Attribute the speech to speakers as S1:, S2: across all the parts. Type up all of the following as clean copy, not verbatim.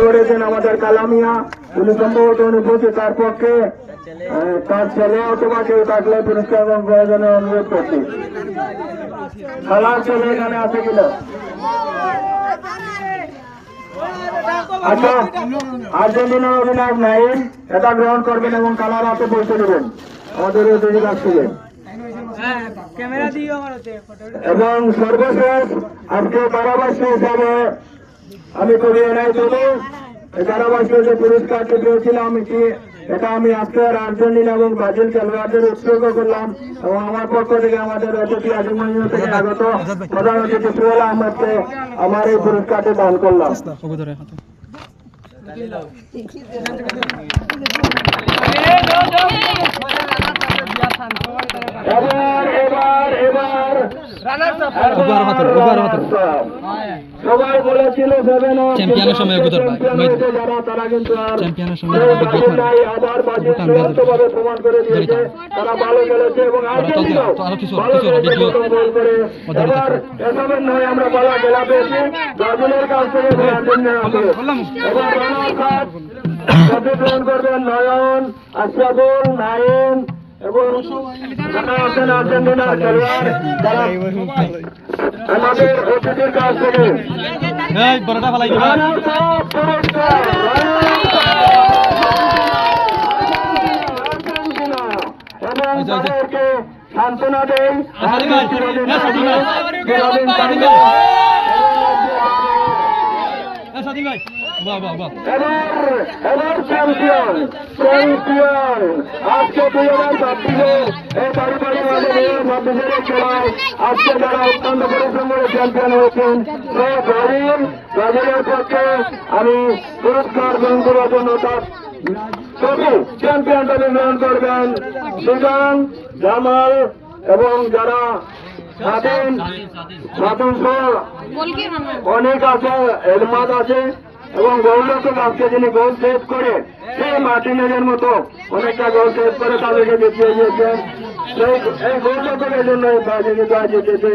S1: করেছেন আমাদের কালামিয়া, উনি সম্ভবত অনুভূতি তার পক্ষে তার ছেলে অথবা কেউ থাকলে পুরস্কার এবং প্রয়োজনে অনুরোধ করছি। খেলার ছেলে এখানে আছে কিনা? আচ্ছা, আর্জেন্টিনার অধিনায়ক নাইম এটা গ্রহণ করবেন এবং কালার হাতে পৌঁছে দেবেন আমাদের অতিথি কাছ থেকে। এবং সর্বশেষ আজকে ধারাভাষ্য হিসাবে আমি কবি এনাই দেবো। ধারাভাষ্য যে পুরস্কারটি পেয়েছিলাম এটা আমি আজকে আর্জেন্টিনা এবং ব্রাজিল খেলোয়াড়দের উৎসর্গ করলাম এবং আমার পক্ষ থেকে আমাদের অতিথি আজিমঞ্জ থেকে আগত প্রধান অতিথি সুহেল আহমেদকে আমার এই পুরস্কারটি দান করলাম। সবাই বলেছিল
S2: চ্যাম্পিয়নের সময়
S1: যারা তারা কিন্তু
S2: চ্যাম্পিয়নের সময়
S1: আবার চূড়ান্তভাবে প্রমাণ করে দিয়েছে তারা ভালো খেলেছে এবং এসবের নয় আমরা ভালো খেলা পেয়েছি ব্রাজিলের কাছ থেকে গ্রহণ করবেন নয়ন, আশরাফুল, নাইম এবং যারা আছেন আর্জেন্টিনার খেলোয়াড় তারা আমাদের অতিথির কাছ থেকে এবং তাদেরকে সান্ত্বনা দেয় এবার চ্যাম্পিয়ন আজকে 2026 এই পারিবারিক ছাব্বিশের খেলায় আজকে যারা অত্যন্ত পরিশ্রম করে চ্যাম্পিয়ন হয়েছেন ব্রাজিলের পক্ষে আমি পুরস্কার গ্রহণ করার জন্য তার চ্যাম্পিয়ন ট্রফি গ্রহণ করবেন সুজান, জামাল এবং যারা স্বাধীন অনেক আছে, এলমাদ আছে এবং গৌরব আজকে যিনি গোল সেভ করে সেই মার্টিনেজের মতো অনেকটা গোল সেভ করে তাদেরকে দেখিয়ে দিয়েছেন। এই গৌরবের জন্য প্রতিযোগিতা জিতেছে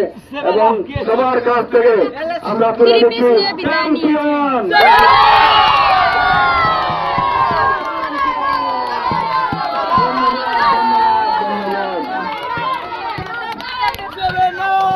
S1: এবং সবার কাছ থেকে আমরা তুলে দিচ্ছি চ্যাম্পিয়ন।